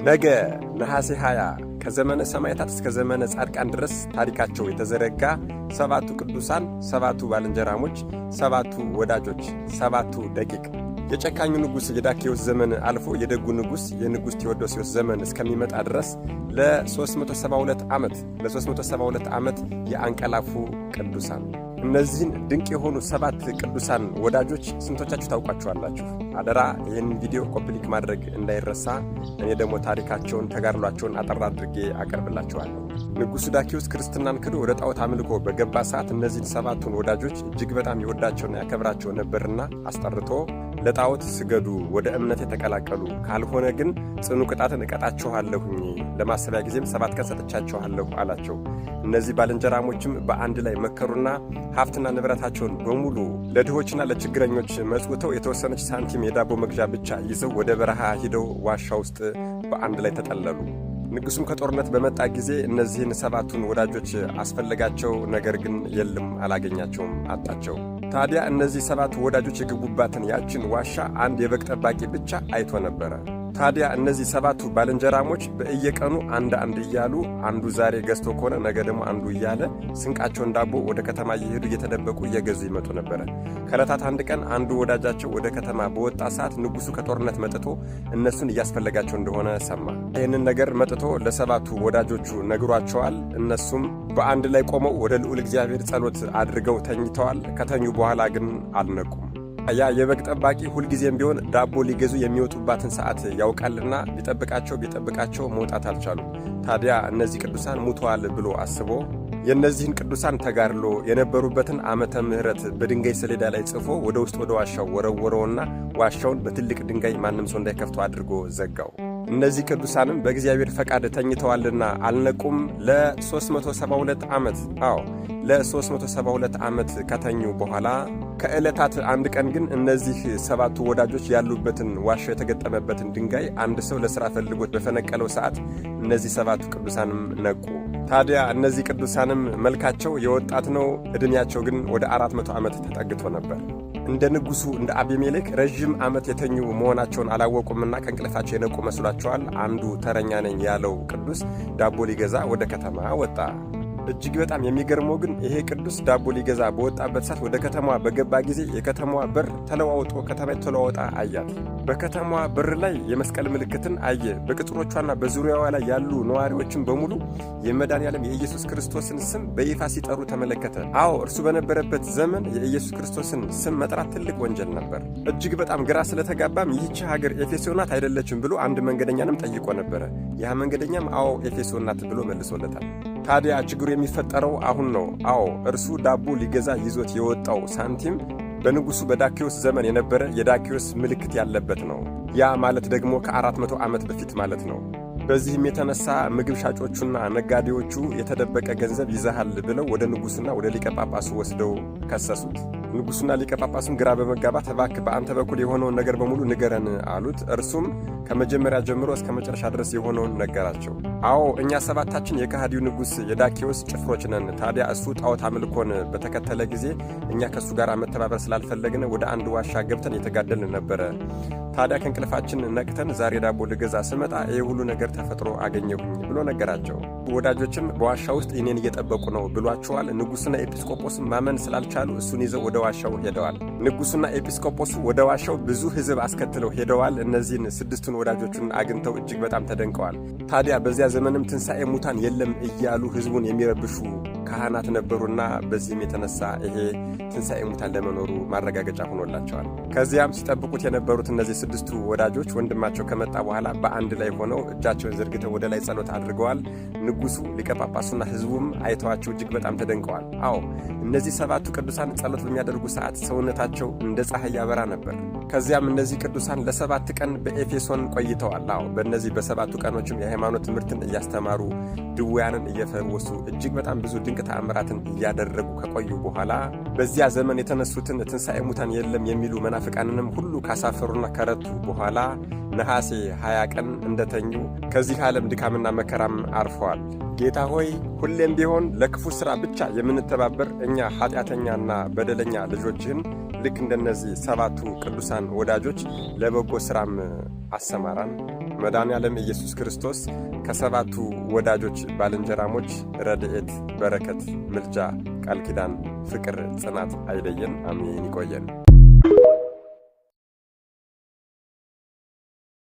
ነገ ነሐሴ 20 ከዘመነ ሰማዕታት እስከ ዘመነ ጻድቃን ድረስ ታሪካቸው የተዘረጋ ሰባቱ ቅዱሳን፣ ሰባቱ ባልንጀራሞች፣ ሰባቱ ወዳጆች፣ ሰባቱ ደቂቅ የጨካኙ ንጉሥ የዳክዬዎስ ዘመን አልፎ የደጉ ንጉሥ የንጉሥ ቴዎዶስዮስ ዘመን እስከሚመጣ ድረስ ለ372 ዓመት የአንቀላፉ ቅዱሳን። እነዚህን ድንቅ የሆኑ ሰባት ቅዱሳን ወዳጆች ስንቶቻችሁ ታውቋቸዋላችሁ? አደራ ይህን ቪዲዮ ኮፒ ማድረግ እንዳይረሳ። እኔ ደግሞ ታሪካቸውን ተጋድሏቸውን አጠር አድርጌ አቀርብላችኋለሁ። ንጉሡ ዳክዬዎስ ክርስትናን ክዶ ወደ ጣዖት አምልኮ በገባ ሰዓት እነዚህን ሰባቱን ወዳጆች እጅግ በጣም ይወዳቸውና ያከብራቸው ነበርና አስጠርቶ ለጣዖት ስገዱ፣ ወደ እምነቴ ተቀላቀሉ፣ ካልሆነ ግን ጽኑ ቅጣትን እቀጣችኋለሁኝ፣ ለማሰቢያ ጊዜም 7 ቀን ሰጥቻችኋለሁ አላቸው። እነዚህ ባልንጀራሞችም በአንድ ላይ መከሩና ሀብትና ንብረታቸውን በሙሉ ለድሆችና ለችግረኞች መጽውተው የተወሰነች ሳንቲም የዳቦ መግዣ ብቻ ይዘው ወደ በረሃ ሂደው ዋሻ ውስጥ በአንድ ላይ ተጠለሉ። ንጉሡም ከጦርነት በመጣ ጊዜ እነዚህን ሰባቱን ወዳጆች አስፈለጋቸው። ነገር ግን የለም፣ አላገኛቸውም፣ አጣቸው። ታዲያ እነዚህ ሰባት ወዳጆች የገቡባትን ያችን ዋሻ አንድ የበግ ጠባቂ ብቻ አይቶ ነበረ። ታዲያ እነዚህ ሰባቱ ባልንጀራሞች በየቀኑ አንድ እያሉ አንዱ ዛሬ ገዝቶ ከሆነ ነገ ደግሞ አንዱ እያለ ስንቃቸውን ዳቦ ወደ ከተማ እየሄዱ እየተደበቁ እየገዙ ይመጡ ነበረ። ከዕለታት አንድ ቀን አንዱ ወዳጃቸው ወደ ከተማ በወጣ ሰዓት ንጉሡ ከጦርነት መጥቶ እነሱን እያስፈለጋቸው እንደሆነ ሰማ። ይህንን ነገር መጥቶ ለሰባቱ ወዳጆቹ ነግሯቸዋል። እነሱም በአንድ ላይ ቆመው ወደ ልዑል እግዚአብሔር ጸሎት አድርገው ተኝተዋል። ከተኙ በኋላ ግን አልነቁም። ያ የበግ ጠባቂ ሁልጊዜም ቢሆን ዳቦ ሊገዙ የሚወጡባትን ሰዓት ያውቃልና ቢጠብቃቸው መውጣት አልቻሉም። ታዲያ እነዚህ ቅዱሳን ሙተዋል ብሎ አስቦ የእነዚህን ቅዱሳን ተጋድሎ የነበሩበትን ዓመተ ምሕረት በድንጋይ ሰሌዳ ላይ ጽፎ ወደ ውስጥ ወደ ዋሻው ወረወረውና ዋሻውን በትልቅ ድንጋይ ማንም ሰው እንዳይከፍቶ አድርጎ ዘጋው። እነዚህ ቅዱሳንም በእግዚአብሔር ፈቃድ ተኝተዋልና አልነቁም። ለ372 ዓመት ከተኙ በኋላ ከዕለታት አንድ ቀን ግን እነዚህ ሰባቱ ወዳጆች ያሉበትን ዋሻ የተገጠመበትን ድንጋይ አንድ ሰው ለሥራ ፈልጎት በፈነቀለው ሰዓት እነዚህ ሰባቱ ቅዱሳንም ነቁ። ታዲያ እነዚህ ቅዱሳንም መልካቸው የወጣት ነው፣ ዕድሜያቸው ግን ወደ 400 ዓመት ተጠግቶ ነበር። እንደ ንጉሡ እንደ አቤሜሌክ ረዥም ዓመት የተኙ መሆናቸውን አላወቁምና ከእንቅልፋቸው የነቁ መስሏቸዋል። አንዱ ተረኛ ነኝ ያለው ቅዱስ ዳቦ ሊገዛ ወደ ከተማ ወጣ። እጅግ በጣም የሚገርመው ግን ይሄ ቅዱስ ዳቦ ሊገዛ በወጣበት ሰዓት ወደ ከተማዋ በገባ ጊዜ የከተማዋ በር ተለዋውጦ ከተማይቱ ተለዋውጣ አያት። በከተማዋ በር ላይ የመስቀል ምልክትን አየ። በቅጥሮቿና በዙሪያዋ ላይ ያሉ ነዋሪዎችን በሙሉ የመድኃኔዓለም የኢየሱስ ክርስቶስን ስም በይፋ ሲጠሩ ተመለከተ። አዎ እርሱ በነበረበት ዘመን የኢየሱስ ክርስቶስን ስም መጥራት ትልቅ ወንጀል ነበር። እጅግ በጣም ግራ ስለተጋባም ይህች ሀገር ኤፌሶን ናት አይደለችም ብሎ አንድ መንገደኛንም ጠይቆ ነበረ። ያ መንገደኛም አዎ ኤፌሶን ናት ብሎ መልሶለታል። ታዲያ ችግሩ የሚፈጠረው አሁን ነው። አዎ እርሱ ዳቦ ሊገዛ ይዞት የወጣው ሳንቲም በንጉሡ በዳክዬዎስ ዘመን የነበረ የዳክዬዎስ ምልክት ያለበት ነው። ያ ማለት ደግሞ ከ400 ዓመት በፊት ማለት ነው። በዚህም የተነሳ ምግብ ሻጮቹና ነጋዴዎቹ የተደበቀ ገንዘብ ይዘሃል ብለው ወደ ንጉሡና ወደ ሊቀ ጳጳሱ ወስደው ከሰሱት። ንጉሡና ሊቀ ጳጳሱም ግራ በመጋባት እባክህ በአንተ በኩል የሆነውን ነገር በሙሉ ንገረን አሉት። እርሱም ከመጀመሪያ ጀምሮ እስከ መጨረሻ ድረስ የሆነውን ነገራቸው። አዎ እኛ ሰባታችን የከሃዲው ንጉሥ የዳክዬዎስ ጭፍሮች ነን። ታዲያ እሱ ጣዖት አምልኮን በተከተለ ጊዜ እኛ ከእሱ ጋር መተባበር ስላልፈለግን ወደ አንድ ዋሻ ገብተን የተጋደልን ነበረ። ታዲያ ከእንቅልፋችን ነቅተን ዛሬ ዳቦ ልገዛ ስመጣ ይህ ሁሉ ነገር ተፈጥሮ አገኘሁኝ ብሎ ነገራቸው። ወዳጆችም በዋሻ ውስጥ እኔን እየጠበቁ ነው ብሏቸዋል። ንጉሡና ኤጲስቆጶስም ማመን ስላልቻሉ እሱን ይዘው ወደ ዋሻው ሄደዋል። ንጉሡና ኤጲስቆጶሱ ወደ ዋሻው ብዙ ሕዝብ አስከትለው ሄደዋል። እነዚህን ስድስቱን ወዳጆቹን አግኝተው እጅግ በጣም ተደንቀዋል። ታዲያ በዚያ ዘመንም ትንሣኤ ሙታን የለም እያሉ ሕዝቡን የሚረብሹ ካህናት ነበሩና በዚህም የተነሳ ይሄ ትንሣኤ ሙታን ለመኖሩ ማረጋገጫ ሆኖላቸዋል። ከዚያም ሲጠብቁት የነበሩት እነዚህ ስድስቱ ወዳጆች ወንድማቸው ከመጣ በኋላ በአንድ ላይ ሆነው እጃቸውን ዘርግተው ወደ ላይ ጸሎት አድርገዋል። ንጉሡ ሊቀ ጳጳሱና ሕዝቡም አይተዋቸው እጅግ በጣም ተደንቀዋል። አዎ እነዚህ ሰባቱ ቅዱሳን ጸሎት በሚያደርጉ ሰዓት ሰውነታቸው እንደ ፀሐይ ያበራ ነበር። ከዚያም እነዚህ ቅዱሳን ለ7 ቀን በኤፌሶን ቆይተዋል። አዎ በእነዚህ በ7ቱ ቀኖችም የሃይማኖት ትምህርትን እያስተማሩ ድውያንን እየፈወሱ እጅግ በጣም ብዙ ድንቅ ተአምራትን እያደረጉ ከቆዩ በኋላ በዚያ ዘመን የተነሱትን ትንሣኤ ሙታን የለም የሚሉ መናፍቃንንም ሁሉ ካሳፈሩና ከረቱ በኋላ ነሐሴ 20 ቀን እንደተኙ ከዚህ ዓለም ድካምና መከራም አርፈዋል። ጌታ ሆይ ሁሌም ቢሆን ለክፉ ሥራ ብቻ የምንተባበር እኛ ኃጢአተኛና በደለኛ ልጆችህን ልክ እንደነዚህ 7ቱ ቅዱሳን ወዳጆች ለበጎ ሥራም አሰማራን። መድኃኔዓለም ኢየሱስ ክርስቶስ ከ7ቱ ወዳጆች ባልንጀራሞች ረድኤት፣ በረከት፣ ምልጃ፣ ቃል ኪዳን፣ ፍቅር፣ ጽናት አይለየን። አሜን። ይቆየን።